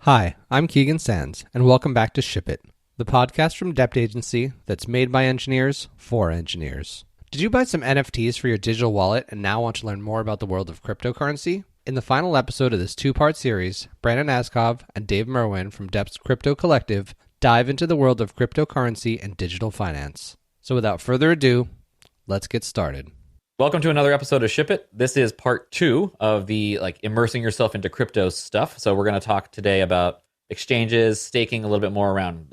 Hi, I'm Keegan Sands, and welcome back to Ship It, the podcast from Dept Agency that's made by engineers for engineers. Did you buy some NFTs for your digital wallet and now want to learn more about the world of cryptocurrency? In the final episode of this two-part series, Brandon Askov and Dave Merwin from Dept's Crypto Collective dive into the world of cryptocurrency and digital finance. So without further ado, let's get started. Welcome to another episode of Ship It. This is part 2 of the immersing yourself into crypto stuff. So we're going to talk today about exchanges, staking, a little bit more around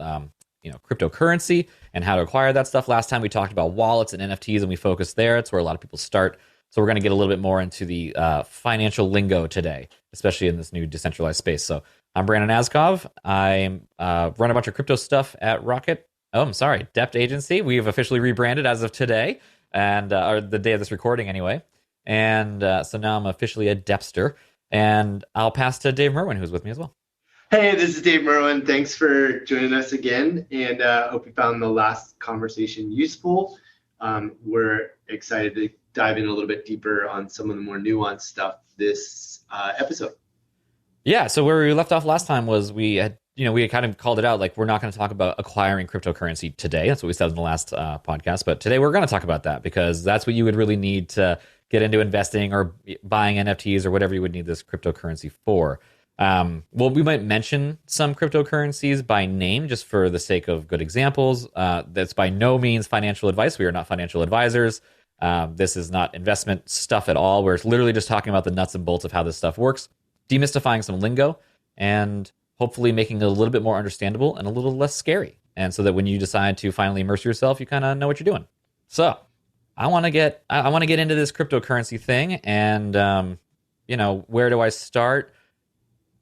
cryptocurrency and how to acquire that stuff. Last time we talked about wallets and NFTs and we focused there. It's where a lot of people start. So we're going to get a little bit more into the financial lingo today, especially in this new decentralized space. So I'm Brandon Askov. I run a bunch of crypto stuff at Dept Agency. We have officially rebranded as of today. Or the day of this recording anyway. And so now I'm officially a Depster. And I'll pass to Dave Merwin, who's with me as well. Hey, this is Dave Merwin. Thanks for joining us again. And hope you found the last conversation useful. We're excited to dive in a little bit deeper on some of the more nuanced stuff this episode. Yeah, so where we left off last time was we had kind of called it out, like we're not going to talk about acquiring cryptocurrency today. That's what we said in the last podcast. But today we're going to talk about that because that's what you would really need to get into investing or buying NFTs or whatever you would need this cryptocurrency for. We might mention some cryptocurrencies by name just for the sake of good examples. That's by no means financial advice. We are not financial advisors. This is not investment stuff at all. We're literally just talking about the nuts and bolts of how this stuff works, demystifying some lingo, and hopefully making it a little bit more understandable and a little less scary. And so that when you decide to finally immerse yourself, you kind of know what you're doing. So I want to get into this cryptocurrency thing. And, where do I start?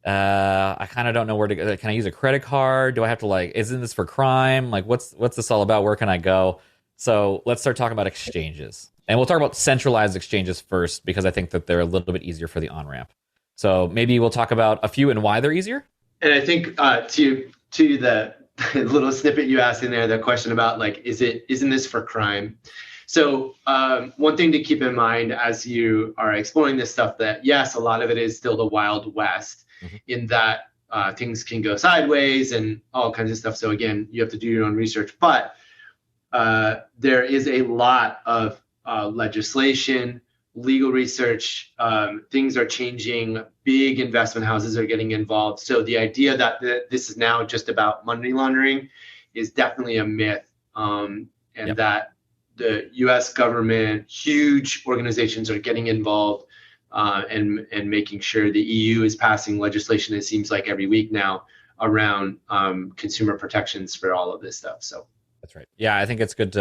I kind of don't know where to go. Can I use a credit card? Do I have to isn't this for crime? What's this all about? Where can I go? So let's start talking about exchanges. And we'll talk about centralized exchanges first, because I think that they're a little bit easier for the on-ramp. So maybe we'll talk about a few and why they're easier. And I think to the little snippet you asked in there, the question about isn't this for crime? So one thing to keep in mind as you are exploring this stuff, that yes, a lot of it is still the Wild West, in that things can go sideways and all kinds of stuff. So again, you have to do your own research, but there is a lot of legislation, legal research, things are changing, big investment houses are getting involved. So the idea that this is now just about money laundering is definitely a myth. That the US government, huge organizations are getting involved and making sure the EU is passing legislation, it seems like every week now, around consumer protections for all of this stuff. So that's right. Yeah, I think it's good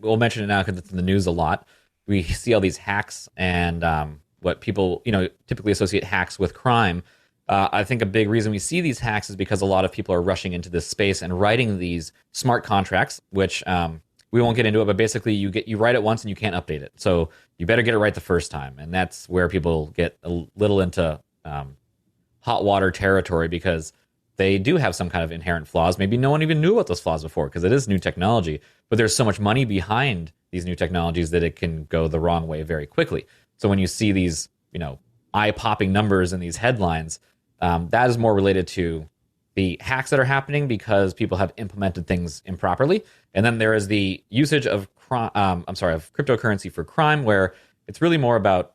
we'll mention it now because it's in the news a lot. We see all these hacks and what people, typically associate hacks with crime. I think a big reason we see these hacks is because a lot of people are rushing into this space and writing these smart contracts, which we won't get into it, but basically you write it once and you can't update it. So you better get it right the first time. And that's where people get a little into hot water territory, because they do have some kind of inherent flaws. Maybe no one even knew about those flaws before because it is new technology, but there's so much money behind these new technologies that it can go the wrong way very quickly. So when you see these, eye-popping numbers in these headlines, that is more related to the hacks that are happening because people have implemented things improperly. And then there is the usage of cryptocurrency for crime, where it's really more about,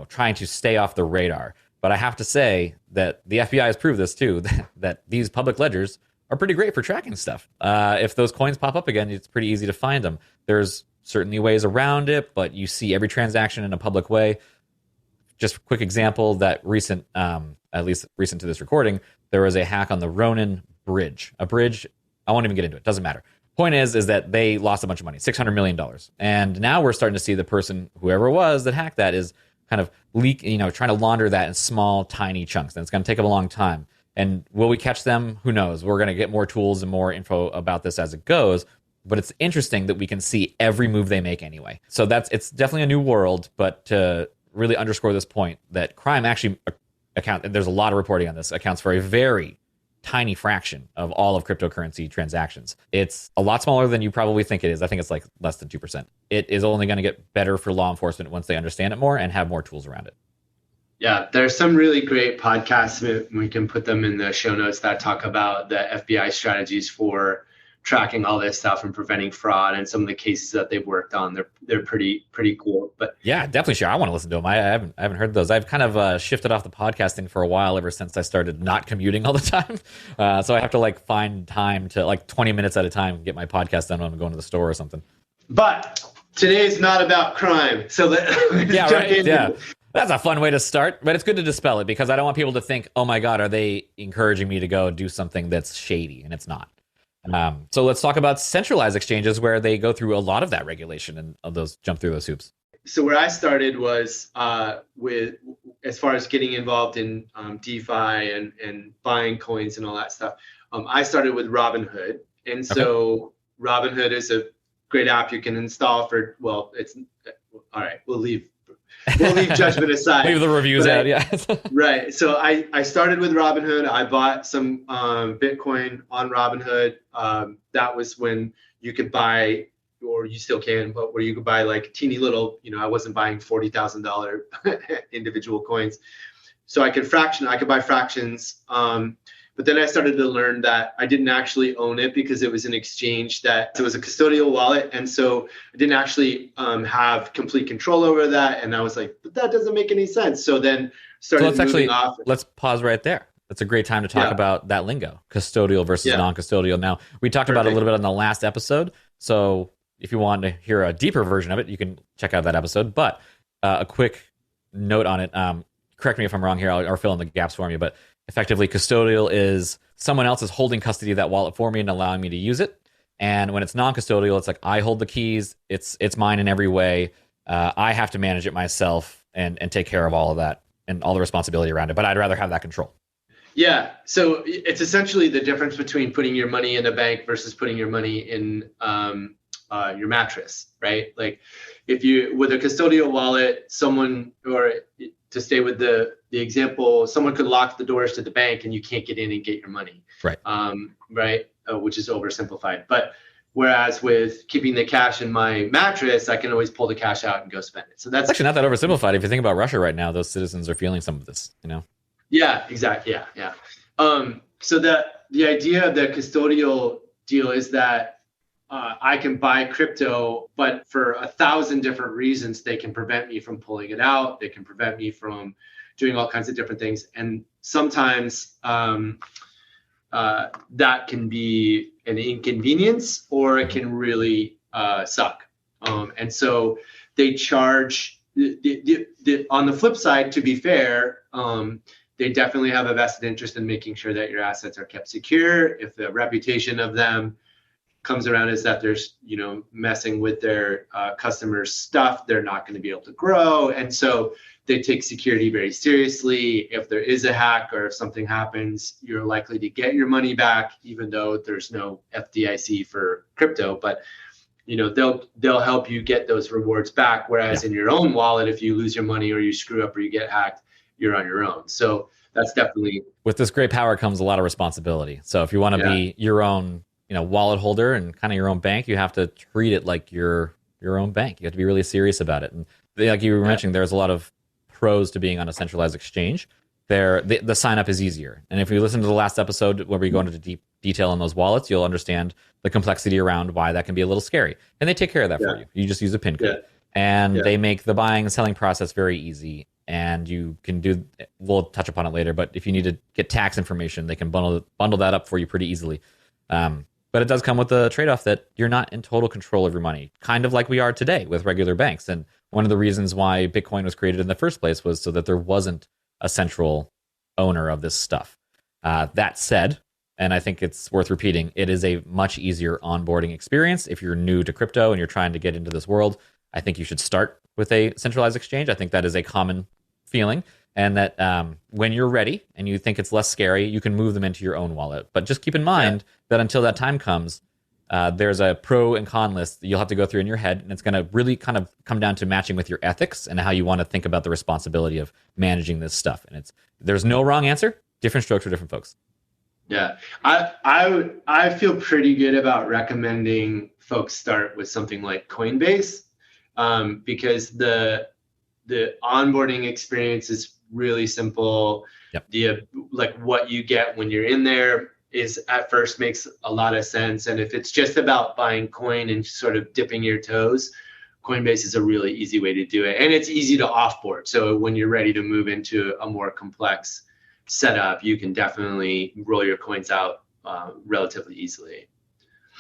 trying to stay off the radar. But I have to say that the FBI has proved this too, that these public ledgers are pretty great for tracking stuff. If those coins pop up again, it's pretty easy to find them. There's certainly ways around it, but you see every transaction in a public way. Just a quick example, that recent, at least recent to this recording, there was a hack on the Ronin bridge. A bridge, I won't even get into it, doesn't matter. Point is that they lost a bunch of money, $600 million. And now we're starting to see the person, whoever it was that hacked that, is kind of trying to launder that in small, tiny chunks. And it's going to take them a long time. And will we catch them? Who knows? We're going to get more tools and more info about this as it goes. But it's interesting that we can see every move they make anyway. So it's definitely a new world. But to really underscore this point, that crime actually there's a lot of reporting on this, accounts for a very tiny fraction of all of cryptocurrency transactions. It's a lot smaller than you probably think it is. I think it's less than 2%. It is only going to get better for law enforcement once they understand it more and have more tools around it. Yeah, there's some really great podcasts. We can put them in the show notes that talk about the FBI strategies for tracking all this stuff and preventing fraud, and some of the cases that they've worked on. They're pretty cool. But yeah, definitely sure. I want to listen to them. I haven't heard those. I've kind of shifted off the podcasting for a while ever since I started not commuting all the time. So I have to like find time to like 20 minutes at a time get my podcast done when I'm going to the store or something. But today is not about crime. So let's yeah, jump right. in. Yeah. That's a fun way to start, but it's good to dispel it because I don't want people to think, oh my God, are they encouraging me to go do something that's shady? And it's not. So let's talk about centralized exchanges where they go through a lot of that regulation and of those jump through those hoops. So where I started was with, as far as getting involved in DeFi and buying coins and all that stuff. I started with Robinhood. And so Robinhood is a great app you can install for, well, it's all right. We'll leave judgment aside. Leave the reviews out, yeah. Right. So I started with Robinhood. I bought some Bitcoin on Robinhood. That was when you could buy, or you still can, but where you could buy like teeny little, I wasn't buying $40,000 individual coins. So I could buy fractions. But then I started to learn that I didn't actually own it because it was an exchange that it was a custodial wallet. And so I didn't actually have complete control over that. And I was like, but that doesn't make any sense. So then started moving off. Let's pause right there. That's a great time to talk about that lingo, custodial versus non-custodial. Now, we talked about it a little bit on the last episode. So if you want to hear a deeper version of it, you can check out that episode. But a quick note on it. Correct me if I'm wrong here, or fill in the gaps for me. But effectively, custodial is someone else is holding custody of that wallet for me and allowing me to use it. And when it's non-custodial, it's like I hold the keys. It's mine in every way. I have to manage it myself and take care of all of that and all the responsibility around it. But I'd rather have that control. Yeah. So it's essentially the difference between putting your money in a bank versus putting your money in your mattress, right? Like if you, with a custodial wallet, someone, or to stay with the example, someone could lock the doors to the bank and you can't get in and get your money. Right. Which is oversimplified. But whereas with keeping the cash in my mattress, I can always pull the cash out and go spend it. So that's actually not that oversimplified. If you think about Russia right now, those citizens are feeling some of this, Yeah, exactly. Yeah. So the idea of the custodial deal is that I can buy crypto, but for 1,000 different reasons, they can prevent me from pulling it out. They can prevent me from doing all kinds of different things. And sometimes that can be an inconvenience, or it can really suck. And so they charge, on the flip side, to be fair, they definitely have a vested interest in making sure that your assets are kept secure. If the reputation of them comes around is that there's, messing with their customers' stuff, they're not going to be able to grow. And so they take security very seriously. If there is a hack or if something happens, you're likely to get your money back, even though there's no FDIC for crypto. But they'll help you get those rewards back. Whereas in your own wallet, if you lose your money or you screw up or you get hacked, you're on your own. So that's definitely, with this great power comes a lot of responsibility. So if you want to be your own wallet holder and kind of your own bank, you have to treat it like your own bank. You have to be really serious about it. And like you were mentioning, there's a lot of pros to being on a centralized exchange. The sign up is easier. And if you listen to the last episode where we go into deep detail on those wallets, you'll understand the complexity around why that can be a little scary. And they take care of that for you. You just use a PIN code. And they make the buying and selling process very easy. And you can we'll touch upon it later, but if you need to get tax information, they can bundle that up for you pretty easily. But it does come with the trade-off that you're not in total control of your money, kind of like we are today with regular banks. And one of the reasons why Bitcoin was created in the first place was so that there wasn't a central owner of this stuff. That said, and I think it's worth repeating, it is a much easier onboarding experience. If you're new to crypto and you're trying to get into this world, I think you should start with a centralized exchange. I think that is a common feeling. And that when you're ready and you think it's less scary, you can move them into your own wallet. But just keep in mind that until that time comes, there's a pro and con list that you'll have to go through in your head. And it's going to really kind of come down to matching with your ethics and how you want to think about the responsibility of managing this stuff. And there's no wrong answer, different strokes for different folks. Yeah, I feel pretty good about recommending folks start with something like Coinbase, because the onboarding experience is really simple. Yep. Like what you get when you're in there is at first makes a lot of sense. And if it's just about buying coin and sort of dipping your toes, Coinbase is a really easy way to do it. And it's easy to offboard. So when you're ready to move into a more complex setup, you can definitely roll your coins out relatively easily.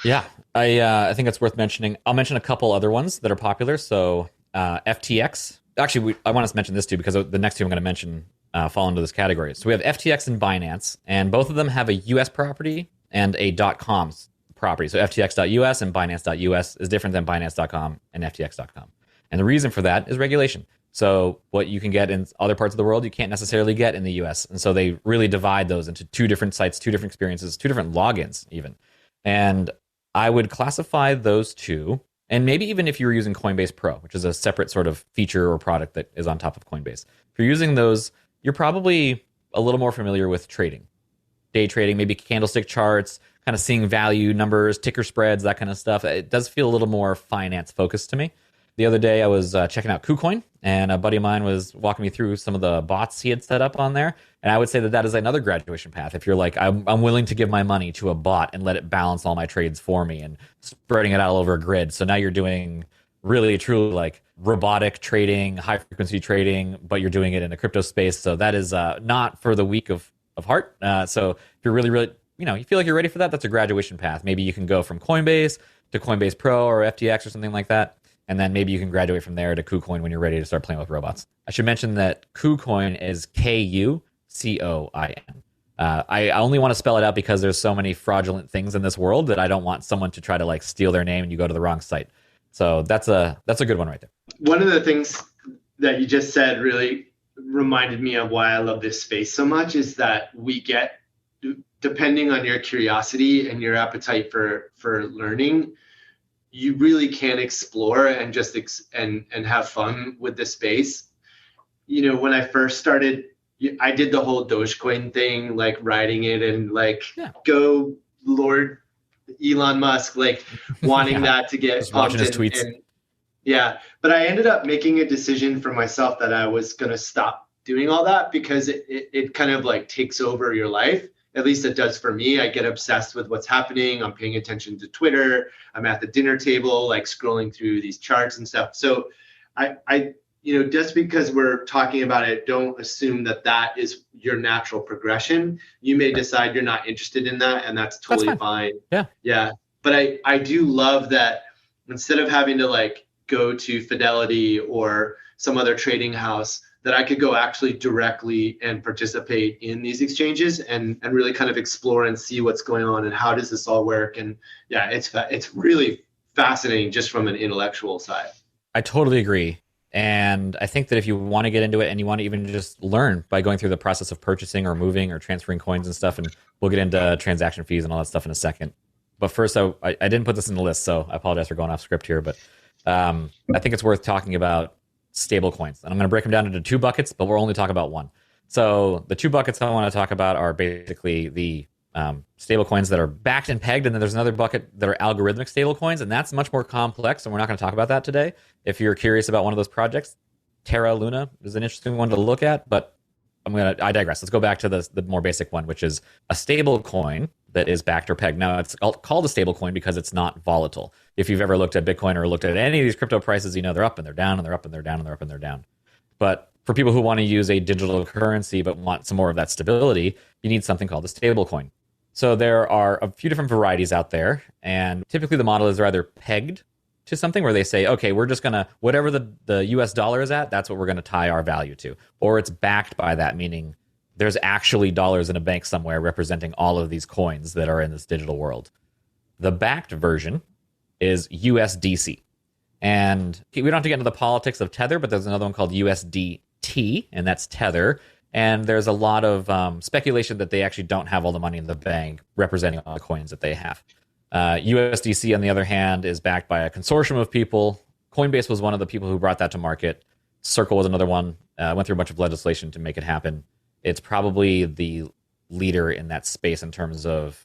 Yeah, I think it's worth mentioning. I'll mention a couple other ones that are popular. So FTX. Actually, I want to mention this too because the next two I'm going to mention fall into this category. So we have FTX and Binance, and both of them have a US property and a .com property. So FTX.US and Binance.US is different than Binance.com and FTX.com. And the reason for that is regulation. So what you can get in other parts of the world, you can't necessarily get in the US. And so they really divide those into two different sites, two different experiences, two different logins even. And I would classify those two, and maybe even if you were using Coinbase Pro, which is a separate sort of feature or product that is on top of Coinbase. If you're using those, you're probably a little more familiar with trading, day trading, maybe candlestick charts, kind of seeing value numbers, ticker spreads, that kind of stuff. It does feel a little more finance focused to me. The other day I was checking out KuCoin, and a buddy of mine was walking me through some of the bots he had set up on there. And I would say that that is another graduation path. If you're like, I'm willing to give my money to a bot and let it balance all my trades for me and spreading it out all over a grid. So now you're doing really, truly like robotic trading, high frequency trading, but you're doing it in a crypto space. So that is not for the weak of heart. So if you're really, you feel like you're ready for that, that's a graduation path. Maybe you can go from Coinbase to Coinbase Pro or FTX or something like that. And then maybe you can graduate from there to KuCoin when you're ready to start playing with robots. I should mention that KuCoin is KuCoin. I only want to spell it out because there's so many fraudulent things in this world that I don't want someone to try to like steal their name and you go to the wrong site. So that's a good one right there. One of the things that you just said really reminded me of why I love this space so much is that we get, depending on your curiosity and your appetite for learning, you really can explore and just and have fun with the space. When I first started, I did the whole Dogecoin thing, like riding it and like go Lord Elon Musk, like wanting that to get just watching his tweets. But I ended up making a decision for myself that I was going to stop doing all that because it kind of like takes over your life. At least it does for me. I get obsessed with what's happening. I'm paying attention to Twitter. I'm at the dinner table, like scrolling through these charts and stuff. So I just because we're talking about it, don't assume that is your natural progression. You may decide you're not interested in that, and that's totally fine. Yeah. But I do love that instead of having to like go to Fidelity or some other trading house, that I could go actually directly and participate in these exchanges and really kind of explore and see what's going on and how does this all work. And it's really fascinating just from an intellectual side. I totally agree. And I think that if you want to get into it and you want to even just learn by going through the process of purchasing or moving or transferring coins and stuff, and we'll get into transaction fees and all that stuff in a second. But first, I didn't put this in the list, so I apologize for going off script here. But I think it's worth talking about stable coins. And I'm going to break them down into two buckets, but we'll only talk about one. So the two buckets I want to talk about are basically the stable coins that are backed and pegged. And then there's another bucket that are algorithmic stable coins. And that's much more complex. And we're not going to talk about that today. If you're curious about one of those projects, Terra Luna is an interesting one to look at, but I digress. Let's go back to the more basic one, which is a stable coin that is backed or pegged. Now, it's called a stable coin because it's not volatile. If you've ever looked at Bitcoin or looked at any of these crypto prices, they're up and they're down and they're up and they're down and they're up and they're down. But for people who want to use a digital currency but want some more of that stability, you need something called a stable coin. So there are a few different varieties out there, and typically the model is they're either pegged to something where they say, okay, we're just going to, whatever the US dollar is at, that's what we're going to tie our value to. Or it's backed by that, meaning there's actually dollars in a bank somewhere representing all of these coins that are in this digital world. The backed version is USDC. And we don't have to get into the politics of Tether, but there's another one called USDT, and that's Tether. And there's a lot of speculation that they actually don't have all the money in the bank representing all the coins that they have. USDC, on the other hand, is backed by a consortium of people. Coinbase was one of the people who brought that to market. Circle was another one. Went through a bunch of legislation to make it happen. It's probably the leader in that space in terms of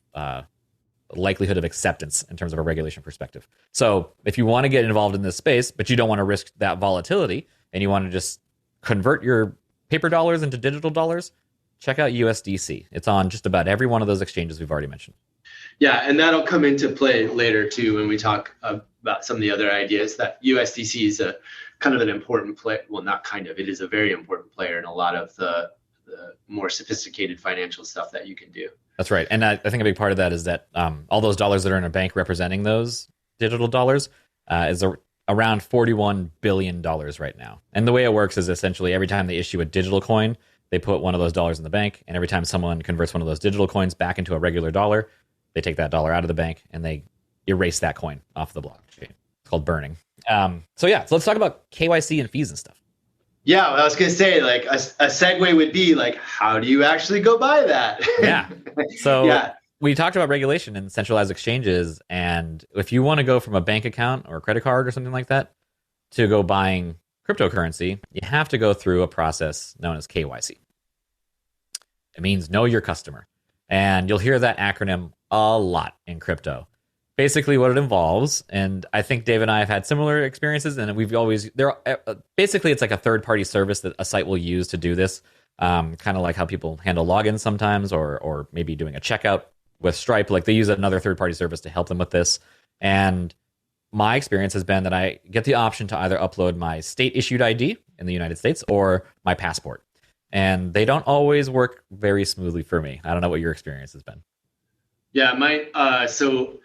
likelihood of acceptance in terms of a regulation perspective. So if you want to get involved in this space, but you don't want to risk that volatility and you want to just convert your paper dollars into digital dollars, check out USDC. It's on just about every one of those exchanges we've already mentioned. Yeah, and that'll come into play later too when we talk about some of the other ideas. That USDC is a kind of an important play. Well, not kind of. It is a very important player in a lot of the more sophisticated financial stuff that you can do. That's right. And I think a big part of that is that all those dollars that are in a bank representing those digital dollars is around $41 billion right now. And the way it works is essentially every time they issue a digital coin, they put one of those dollars in the bank. And every time someone converts one of those digital coins back into a regular dollar, they take that dollar out of the bank and they erase that coin off the blockchain. It's called burning. So let's talk about KYC and fees and stuff. Yeah, well, I was going to say, like, a segue would be like, how do you actually go buy that? Yeah. So we talked about regulation and centralized exchanges. And if you want to go from a bank account or a credit card or something like that to go buying cryptocurrency, you have to go through a process known as KYC. It means know your customer. And you'll hear that acronym a lot in crypto. Basically what it involves, and I think Dave and I have had similar experiences, and basically it's like a third-party service that a site will use to do this, kind of like how people handle logins sometimes, or maybe doing a checkout with Stripe. Like they use another third-party service to help them with this. And my experience has been that I get the option to either upload my state-issued ID in the United States or my passport. And they don't always work very smoothly for me. I don't know what your experience has been. Yeah, so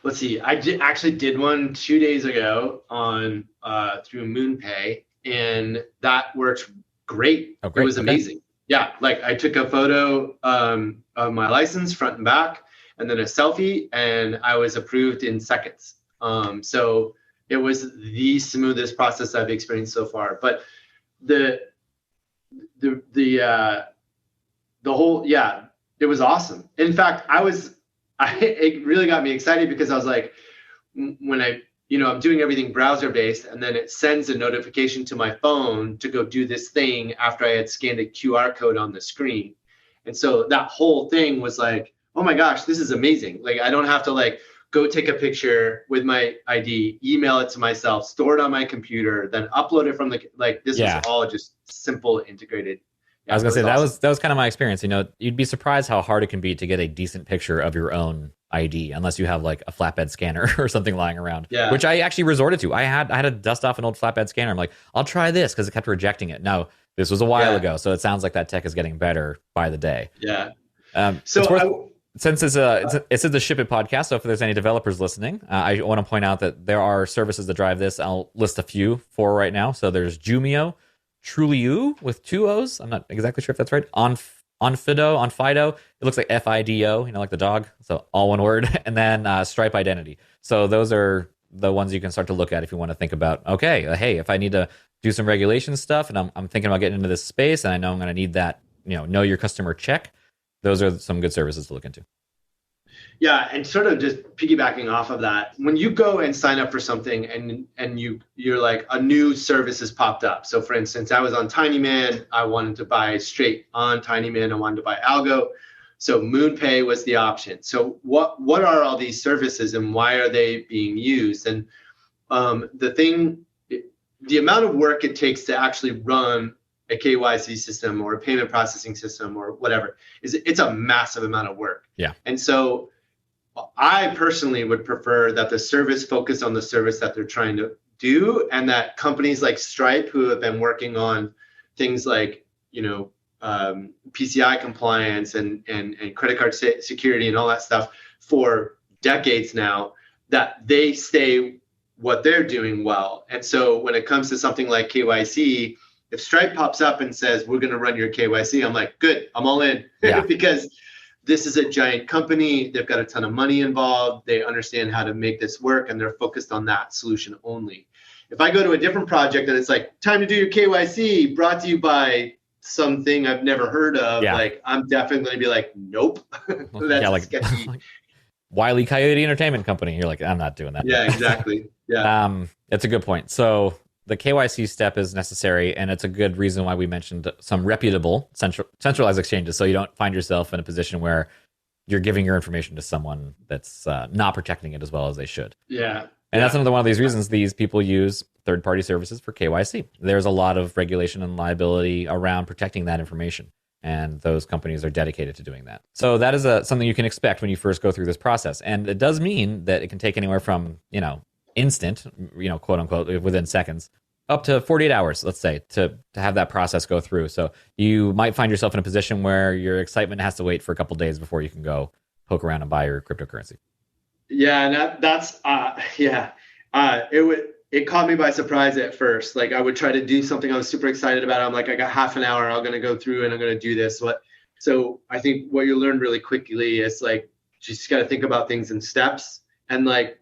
let's see. I actually did one 2 days ago on through MoonPay, and that worked great. Oh, great. It was amazing. Yeah, like I took a photo of my license front and back, and then a selfie, and I was approved in seconds. So it was the smoothest process I've experienced so far. But the whole, it was awesome. In fact, it really got me excited because I was like, when I'm doing everything browser based, and then it sends a notification to my phone to go do this thing after I had scanned a QR code on the screen. And so that whole thing was like, oh my gosh, this is amazing. Like, I don't have to like go take a picture with my ID, email it to myself, store it on my computer, then upload it from this was all just simple, integrated. I was gonna say awesome. that was kind of my experience. You'd be surprised how hard it can be to get a decent picture of your own ID, unless you have like a flatbed scanner or something lying around. Yeah. Which I actually resorted to. I had to dust off an old flatbed scanner. I'm like, I'll try this because it kept rejecting it. Now this was a while ago, so it sounds like that tech is getting better by the day. Yeah. Since it's a Ship It podcast, so if there's any developers listening, I want to point out that there are services that drive this. I'll list a few for right now. So there's Jumio, Trulioo with 2 O's. I'm not exactly sure if that's right. Onfido. It looks like FIDO, like the dog. So all one word. And then Stripe Identity. So those are the ones you can start to look at if you want to think about, okay, hey, if I need to do some regulation stuff and I'm thinking about getting into this space and I know I'm going to need that, know your customer check. Those are some good services to look into. Yeah, and sort of just piggybacking off of that, when you go and sign up for something and you're like, a new service has popped up. So for instance, I was on Tinyman. I wanted to buy straight on Tinyman. I wanted to buy Algo. So MoonPay was the option. So what are all these services and why are they being used? And the amount of work it takes to actually run a KYC system or a payment processing system or whatever, it's a massive amount of work. Yeah. And so I personally would prefer that the service focus on the service that they're trying to do, and that companies like Stripe, who have been working on things like, PCI compliance and credit card security and all that stuff for decades now, that they stay what they're doing well. And so when it comes to something like KYC, if Stripe pops up and says, we're going to run your KYC, I'm like, good, I'm all in. Yeah. Because this is a giant company. They've got a ton of money involved. They understand how to make this work, and they're focused on that solution only. If I go to a different project and it's like, time to do your KYC, brought to you by something I've never heard of, like, I'm definitely going to be like, nope. That's sketchy. Wile E. Coyote Entertainment Company. You're like, I'm not doing that. Yeah, exactly. Yeah. It's a good point. So the KYC step is necessary, and it's a good reason why we mentioned some reputable centralized exchanges, so you don't find yourself in a position where you're giving your information to someone that's not protecting it as well as they should. Yeah. And that's another one of these reasons these people use third-party services for KYC. There's a lot of regulation and liability around protecting that information, and those companies are dedicated to doing that. So that is something you can expect when you first go through this process. And it does mean that it can take anywhere from, instant, quote unquote, within seconds, up to 48 hours, let's say, to have that process go through. So you might find yourself in a position where your excitement has to wait for a couple days before you can go poke around and buy your cryptocurrency. Yeah, and that's it caught me by surprise at first. Like I would try to do something I was super excited about. I'm like, I got half an hour. I'm going to go through and I'm going to do this. So I think what you learn really quickly is like, you just got to think about things in steps, and like,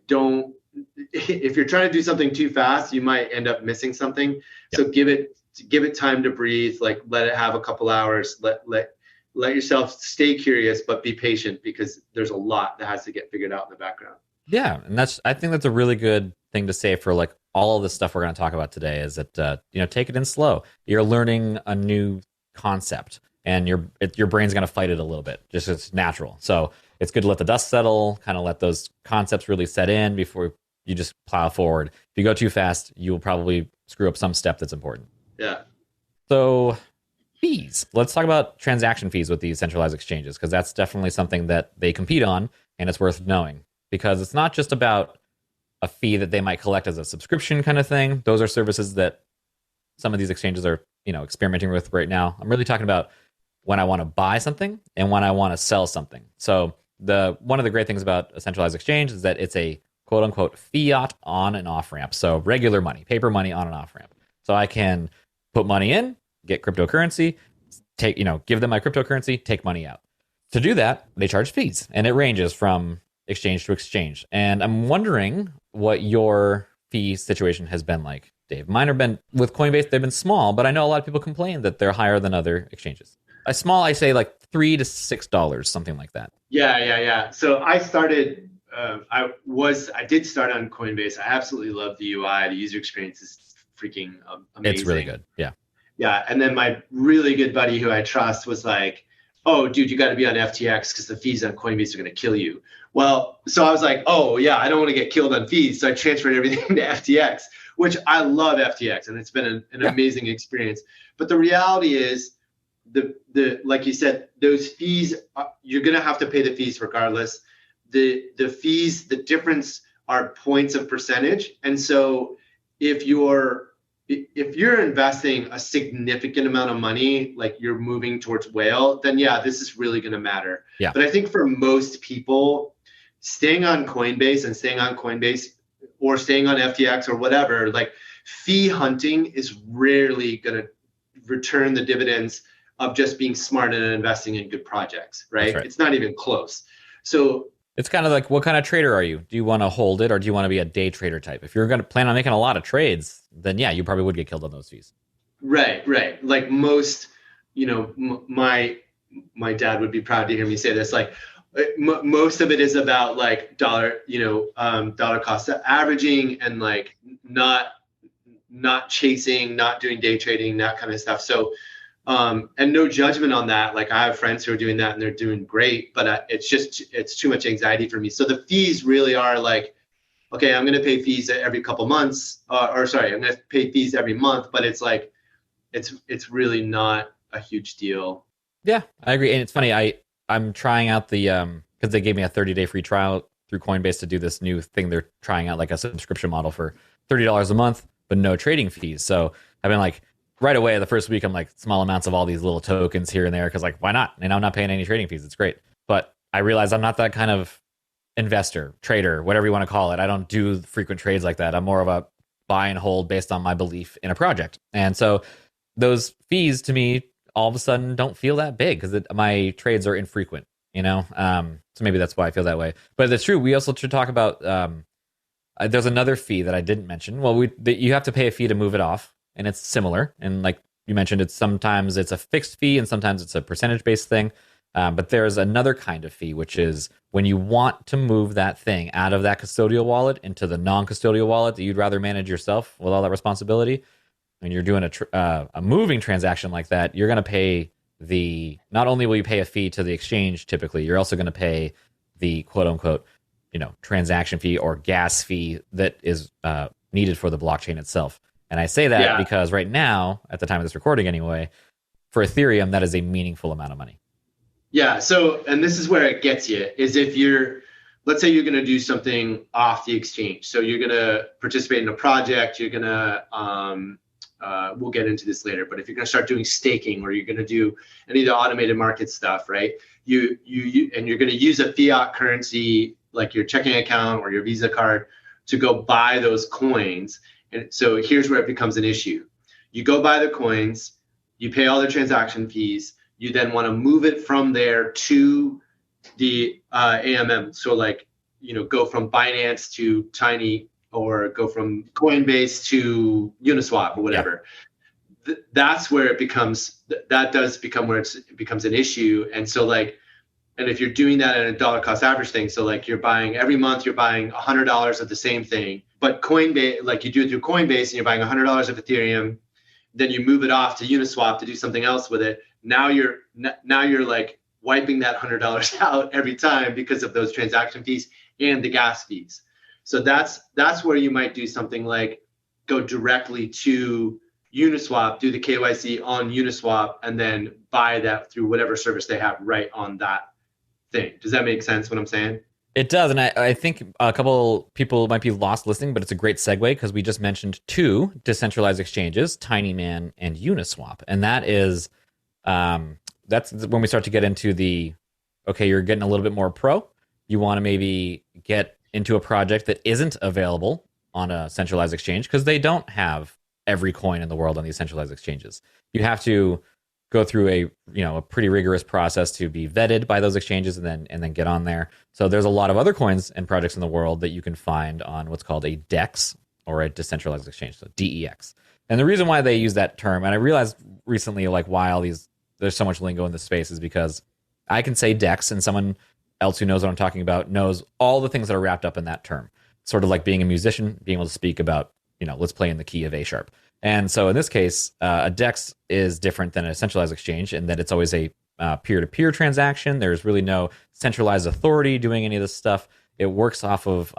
if you're trying to do something too fast, you might end up missing something. Yep. So give it time to breathe, like let it have a couple hours, let yourself stay curious, but be patient, because there's a lot that has to get figured out in the background. Yeah. And I think that's a really good thing to say for like all of the stuff we're going to talk about today, is that, take it in slow. You're learning a new concept, and your brain's going to fight it a little bit. Just it's natural. So it's good to let the dust settle, kind of let those concepts really set in before you just plow forward. If you go too fast, you will probably screw up some step that's important. Yeah. So fees. Let's talk about transaction fees with these centralized exchanges, because that's definitely something that they compete on, and it's worth knowing, because it's not just about a fee that they might collect as a subscription kind of thing. Those are services that some of these exchanges are, experimenting with right now. I'm really talking about when I want to buy something and when I want to sell something. So one of the great things about a centralized exchange is that it's a quote unquote fiat on and off ramp. So regular money, paper money on and off ramp. So I can put money in, get cryptocurrency, give them my cryptocurrency, take money out. To do that, they charge fees, and it ranges from exchange to exchange. And I'm wondering what your fee situation has been like, Dave. Mine have been, with Coinbase, they've been small, but I know a lot of people complain that they're higher than other exchanges. A small, I say like $3 to $6, something like that. Yeah. So I started, I did start on Coinbase. I absolutely love the UI. The user experience is freaking amazing. It's really good. Yeah. Yeah. And then my really good buddy who I trust was like, oh, dude, you got to be on FTX because the fees on Coinbase are going to kill you. Well, so I was like, oh, yeah, I don't want to get killed on fees. So I transferred everything to FTX, which I love FTX. And it's been an amazing experience. But the reality is, like you said, those fees, you're going to have to pay the fees regardless. The fees, the difference are points of percentage. And so if you're investing a significant amount of money, like you're moving towards whale, then yeah, this is really going to matter. Yeah. But I think for most people, staying on Coinbase or staying on FTX or whatever, like fee hunting is rarely going to return the dividends of just being smart and investing in good projects, right? It's not even close. So it's kind of like, what kind of trader are you? Do you want to hold it, or do you want to be a day trader type? If you're going to plan on making a lot of trades, then yeah, you probably would get killed on those fees. Right. Like most, my dad would be proud to hear me say this. Like most of it is about like dollar cost averaging, and like not chasing, not doing day trading, that kind of stuff. So, and no judgment on that. Like I have friends who are doing that and they're doing great, but it's too much anxiety for me. So the fees really are like, okay, I'm going to pay fees every couple months, I'm going to pay fees every month, but it's like, it's really not a huge deal. Yeah, I agree. And it's funny, I'm trying out because they gave me a 30-day free trial through Coinbase to do this new thing. They're trying out like a subscription model for $30 a month, but no trading fees. So I've been like, right away, the first week, I'm like small amounts of all these little tokens here and there, because like, why not? And I'm not paying any trading fees. It's great. But I realize I'm not that kind of investor, trader, whatever you want to call it. I don't do frequent trades like that. I'm more of a buy and hold based on my belief in a project. And so those fees to me all of a sudden don't feel that big, because my trades are infrequent, so maybe that's why I feel that way. But it's true. We also should talk about, there's another fee that I didn't mention. Well, you have to pay a fee to move it off, and it's similar. And like you mentioned, sometimes it's a fixed fee and sometimes it's a percentage-based thing. But there's another kind of fee, which is when you want to move that thing out of that custodial wallet into the non-custodial wallet that you'd rather manage yourself with all that responsibility. When you're doing a moving transaction like that, you're going to pay not only will you pay a fee to the exchange, typically, you're also going to pay the quote unquote, transaction fee or gas fee that is needed for the blockchain itself. And I say that because right now, at the time of this recording anyway, for Ethereum, that is a meaningful amount of money. Yeah. So, and this is where it gets you, is if let's say you're going to do something off the exchange. So you're going to participate in a project, you're going to, we'll get into this later, but if you're going to start doing staking, or you're going to do any of the automated market stuff, right? And you're going to use a fiat currency, like your checking account or your Visa card, to go buy those coins. And so here's where it becomes an issue. You go buy the coins, you pay all the transaction fees, you then want to move it from there to the AMM. So like, go from Binance to Tiny, or go from Coinbase to Uniswap or whatever. Yeah. That's where it becomes, that does become where it becomes an issue. And so like, and if you're doing that at a dollar cost average thing, so like you're buying every month, you're buying $100 of the same thing, but Coinbase, like you do it through Coinbase and you're buying $100 of Ethereum, then you move it off to Uniswap to do something else with it. Now you're like wiping that $100 out every time because of those transaction fees and the gas fees. So that's where you might do something like go directly to Uniswap, do the KYC on Uniswap, and then buy that through whatever service they have right on that thing. Does that make sense what I'm saying? It does. And I think a couple people might be lost listening, but it's a great segue because we just mentioned two decentralized exchanges, Tinyman and Uniswap. And that is, that's when we start to get into you're getting a little bit more pro. You want to maybe get into a project that isn't available on a centralized exchange because they don't have every coin in the world on these centralized exchanges. You have to go through a pretty rigorous process to be vetted by those exchanges and then get on there. So there's a lot of other coins and projects in the world that you can find on what's called a DEX, or a decentralized exchange, so DEX. And the reason why they use that term, and I realized recently, like while there's so much lingo in this space, is because I can say DEX and someone else who knows what I'm talking about knows all the things that are wrapped up in that term. Sort of like being a musician, being able to speak about, let's play in the key of A sharp. And so in this case, a DEX is different than a centralized exchange in that it's always a peer-to-peer transaction. There's really no centralized authority doing any of this stuff. It works off of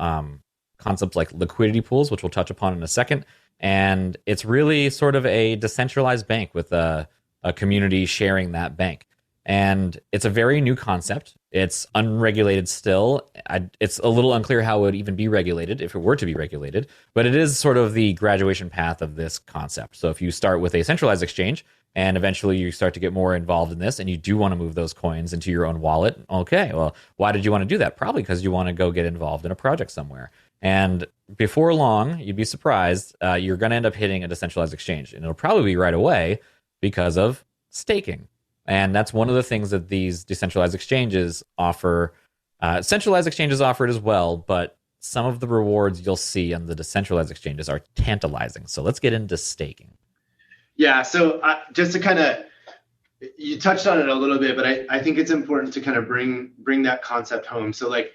concepts like liquidity pools, which we'll touch upon in a second. And it's really sort of a decentralized bank with a community sharing that bank. And it's a very new concept. It's unregulated still. It's a little unclear how it would even be regulated if it were to be regulated, but it is sort of the graduation path of this concept. So if you start with a centralized exchange and eventually you start to get more involved in this and you do want to move those coins into your own wallet, okay, well, why did you want to do that? Probably because you want to go get involved in a project somewhere. And before long, you'd be surprised, you're going to end up hitting a decentralized exchange. And it'll probably be right away because of staking. And that's one of the things that these decentralized exchanges offer. Centralized exchanges offer it as well, but some of the rewards you'll see on the decentralized exchanges are tantalizing. So let's get into staking. Yeah, so just to kind of, you touched on it a little bit, but I think it's important to kind of bring that concept home. So like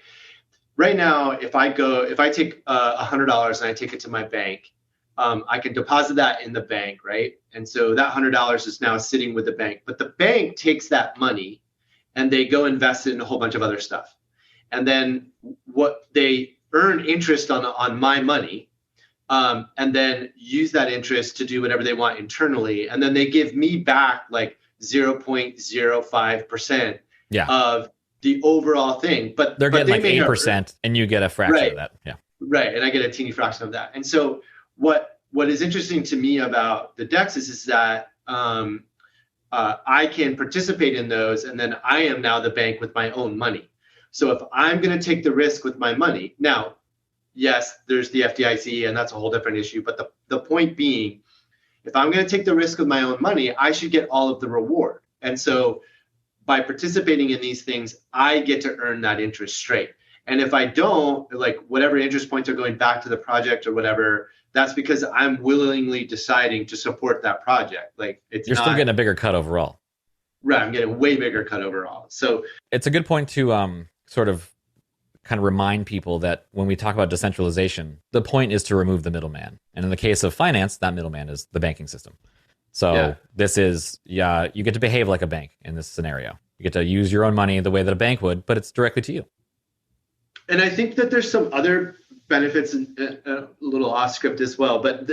right now, if I take $100 and I take it to my bank, I can deposit that in the bank, right? And so that $100 is now sitting with the bank, but the bank takes that money and they go invest it in a whole bunch of other stuff. And then what they earn interest on my money, and then use that interest to do whatever they want internally. And then they give me back like 0.05% of the overall thing. But they're getting like 8% and you get a fraction of that. Yeah. Right. And I get a teeny fraction of that. And so what is interesting to me about the DEXs is that I can participate in those, and then I am now the bank with my own money. So if I'm going to take the risk with my money, now, yes, there's the FDIC, and that's a whole different issue. But the point being, if I'm going to take the risk with my own money, I should get all of the reward. And so by participating in these things, I get to earn that interest straight. And if I don't, like whatever interest points are going back to the project or whatever, that's because I'm willingly deciding to support that project. Like you're still getting a bigger cut overall. Right, I'm getting a way bigger cut overall. So it's a good point to sort of kind of remind people that when we talk about decentralization, the point is to remove the middleman. And in the case of finance, that middleman is the banking system. So this is, you get to behave like a bank in this scenario. You get to use your own money the way that a bank would, but it's directly to you. And I think that there's some other benefits a little off script as well, but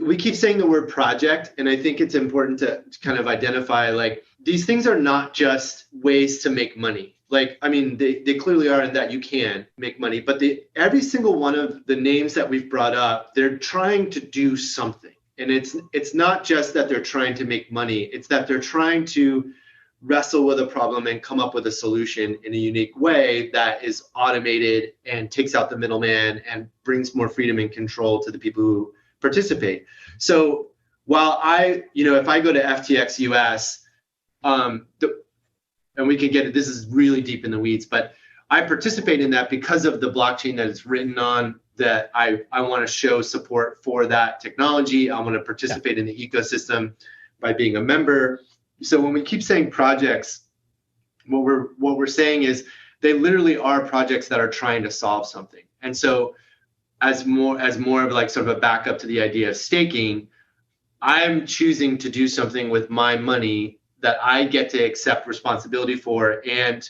we keep saying the word project, and I think it's important to kind of identify like these things are not just ways to make money. Like, I mean, they clearly are in that you can make money, but every single one of the names that we've brought up, they're trying to do something. And it's not just that they're trying to make money, it's that they're trying to wrestle with a problem and come up with a solution in a unique way that is automated and takes out the middleman and brings more freedom and control to the people who participate. So while if I go to FTX US, and we can get it, this is really deep in the weeds, but I participate in that because of the blockchain that it's written on, that I want to show support for that technology. I want to participate in the ecosystem by being a member. So when we keep saying projects, what we're saying is they literally are projects that are trying to solve something. And so as more of like sort of a backup to the idea of staking, I'm choosing to do something with my money that I get to accept responsibility for and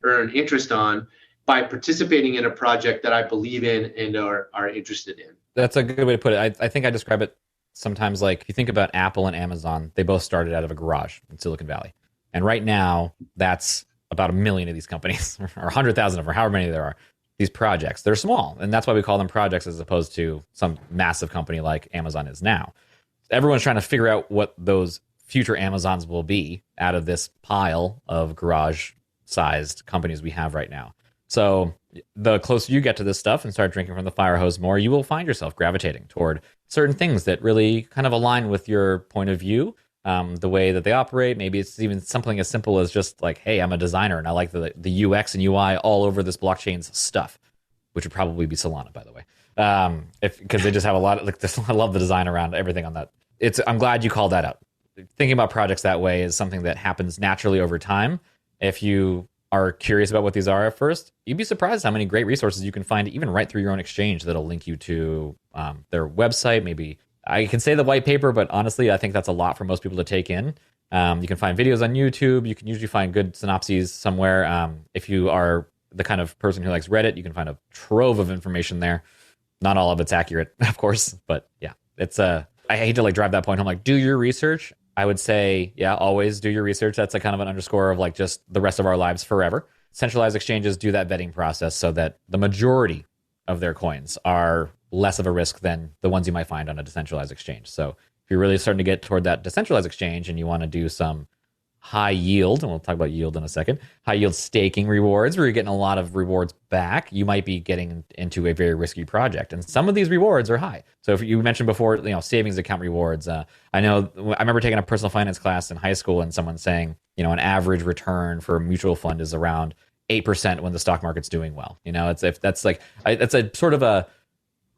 earn interest on by participating in a project that I believe in and are interested in. That's a good way to put it. I think I describe it sometimes like if you think about Apple and Amazon, they both started out of a garage in Silicon Valley. And right now, that's about 1 million of these companies, or 100,000 of them, or however many there are, these projects. They're small, and that's why we call them projects as opposed to some massive company like Amazon is now. Everyone's trying to figure out what those future Amazons will be out of this pile of garage-sized companies we have right now. So the closer you get to this stuff and start drinking from the fire hose more, you will find yourself gravitating toward certain things that really kind of align with your point of view, the way that they operate. Maybe it's even something as simple as just like, hey, I'm a designer and I like the UX and UI all over this blockchain's stuff, which would probably be Solana, by the way, because they just have a lot of, like this. I love the design around everything on that. I'm glad you called that out. Thinking about projects that way is something that happens naturally over time. If you are curious about what these are at first, you'd be surprised how many great resources you can find even right through your own exchange that'll link you to their website. Maybe I can say the white paper, but honestly, I think that's a lot for most people to take in. You can find videos on YouTube. You can usually find good synopses somewhere. If you are the kind of person who likes Reddit, you can find a trove of information there. Not all of it's accurate, of course, but yeah, it's I hate to like drive that point home. Like, do your research. I would say, yeah, always do your research. That's a kind of an underscore of like just the rest of our lives forever. Centralized exchanges do that vetting process so that the majority of their coins are less of a risk than the ones you might find on a decentralized exchange. So if you're really starting to get toward that decentralized exchange and you want to do some high yield, and we'll talk about yield in a second, high yield staking rewards where you're getting a lot of rewards back, you might be getting into a very risky project. And some of these rewards are high. So if you mentioned before, savings account rewards, I remember taking a personal finance class in high school and someone saying, an average return for a mutual fund is around 8% when the stock market's doing well.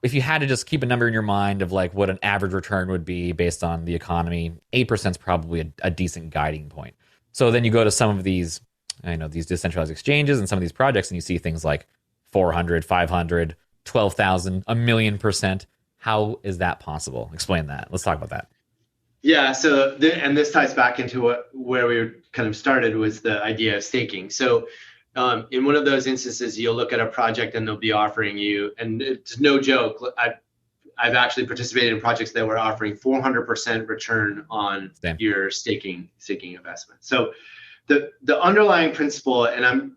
If you had to just keep a number in your mind of like what an average return would be based on the economy, 8% is probably a decent guiding point. So then you go to some of these, these decentralized exchanges and some of these projects, and you see things like 400, 500, 12,000, 1,000,000%. How is that possible? Explain that. Let's talk about that. Yeah. So, and this ties back into where we kind of started was the idea of staking. So, in one of those instances, you'll look at a project and they'll be offering you, and it's no joke. I've actually participated in projects that were offering 400% return on your staking investment. So the underlying principle, and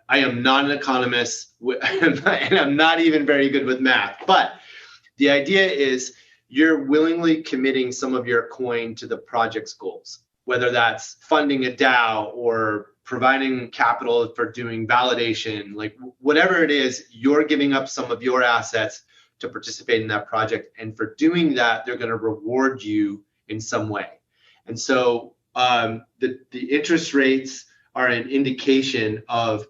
I am not an economist and I'm not even very good with math, but the idea is you're willingly committing some of your coin to the project's goals, whether that's funding a DAO or providing capital for doing validation, like whatever it is, you're giving up some of your assets to participate in that project. And for doing that, they're going to reward you in some way. And so the interest rates are an indication of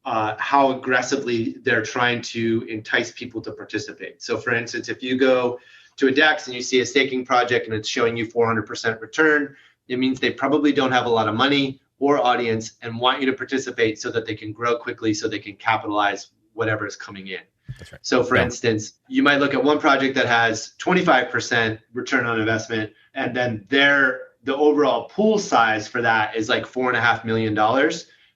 how aggressively they're trying to entice people to participate. So for instance, if you go to a DEX and you see a staking project and it's showing you 400% return, it means they probably don't have a lot of money or audience and want you to participate so that they can grow quickly, so they can capitalize whatever is coming in. That's right. So for instance, you might look at one project that has 25% return on investment, and then the overall pool size for that is like $4.5 million.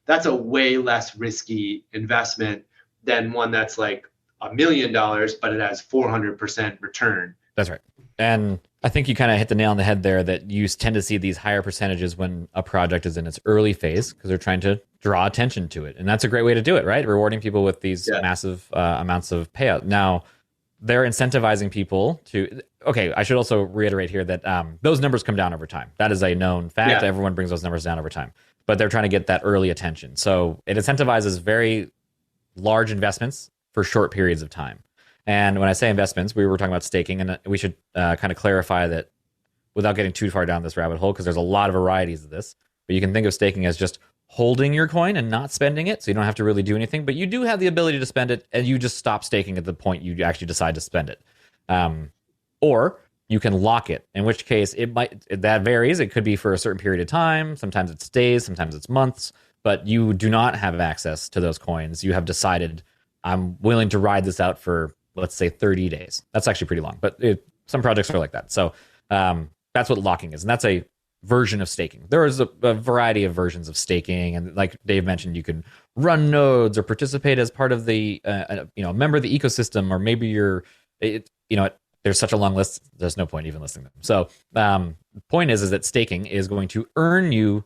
That's a way less risky investment than one that's like $1 million, but it has 400% return. That's right. And I think you kind of hit the nail on the head there that you tend to see these higher percentages when a project is in its early phase because they're trying to draw attention to it. And that's a great way to do it, right? Rewarding people with these massive amounts of payout. Now, they're incentivizing people to, okay, I should also reiterate here that those numbers come down over time. That is a known fact. Yeah. Everyone brings those numbers down over time. But they're trying to get that early attention. So it incentivizes very large investments for short periods of time. And when I say investments, we were talking about staking, and we should kind of clarify that without getting too far down this rabbit hole, because there's a lot of varieties of this. But you can think of staking as just holding your coin and not spending it, so you don't have to really do anything. But you do have the ability to spend it, and you just stop staking at the point you actually decide to spend it. Or you can lock it, in which case that varies. It could be for a certain period of time. Sometimes it's days, sometimes it's months. But you do not have access to those coins. You have decided, I'm willing to ride this out for, let's say, 30 days. That's actually pretty long, but some projects are like that. So that's what locking is. And that's a version of staking. There is a variety of versions of staking. And like Dave mentioned, you can run nodes or participate as part of the, member of the ecosystem, or maybe there's such a long list, there's no point even listing them. So the point is that staking is going to earn you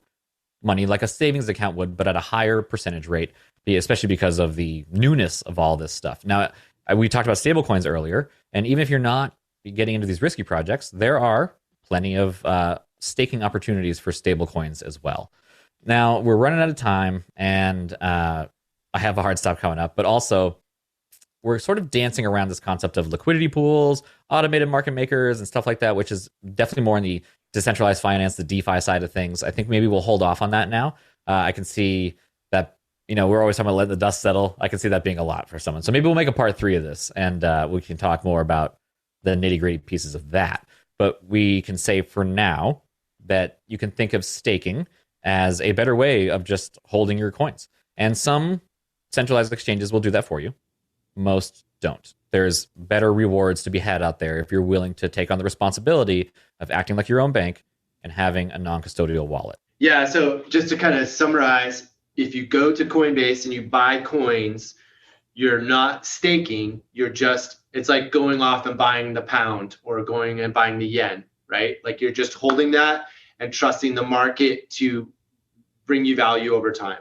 money like a savings account would, but at a higher percentage rate, especially because of the newness of all this stuff. Now, we talked about stablecoins earlier, and even if you're not getting into these risky projects, there are plenty of staking opportunities for stablecoins as well. Now, we're running out of time, and I have a hard stop coming up, but also we're sort of dancing around this concept of liquidity pools, automated market makers, and stuff like that, which is definitely more in the decentralized finance, the DeFi side of things. I think maybe we'll hold off on that now. I can see that, we're always talking about letting the dust settle. I can see that being a lot for someone. So maybe we'll make a part 3 of this, and we can talk more about the nitty-gritty pieces of that. But we can say for now that you can think of staking as a better way of just holding your coins. And some centralized exchanges will do that for you. Most don't. There's better rewards to be had out there if you're willing to take on the responsibility of acting like your own bank and having a non-custodial wallet. Yeah, so just to kind of summarize, if you go to Coinbase and you buy coins, you're not staking, it's like going off and buying the pound or going and buying the yen, right? Like you're just holding that and trusting the market to bring you value over time.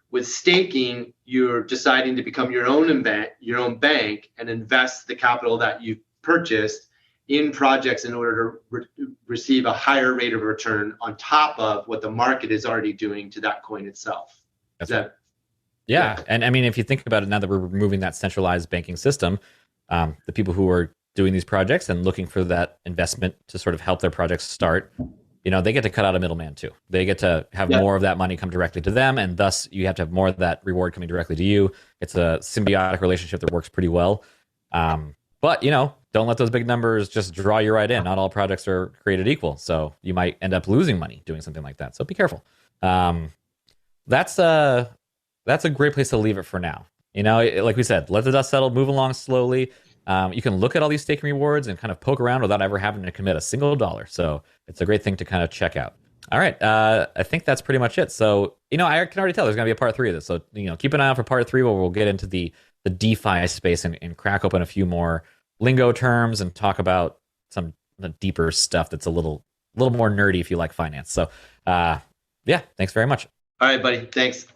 With staking, you're deciding to become your own bank and invest the capital that you've purchased in projects in order to receive a higher rate of return on top of what the market is already doing to that coin itself. Yeah. And I mean, if you think about it, now that we're removing that centralized banking system, the people who are doing these projects and looking for that investment to sort of help their projects start, they get to cut out a middleman too. They get to have more of that money come directly to them, and thus you have to have more of that reward coming directly to you. It's a symbiotic relationship that works pretty well. But, don't let those big numbers just draw you right in. Not all projects are created equal. So you might end up losing money doing something like that. So be careful. That's a great place to leave it for now. Like we said, let the dust settle, move along slowly. You can look at all these staking rewards and kind of poke around without ever having to commit a single dollar. So it's a great thing to kind of check out. All right. I think that's pretty much it. So, I can already tell there's going to be a part 3 of this. So, keep an eye out for part 3 where we'll get into the DeFi space and crack open a few more lingo terms and talk about some deeper stuff that's a little more nerdy if you like finance. So, thanks very much. All right, buddy. Thanks.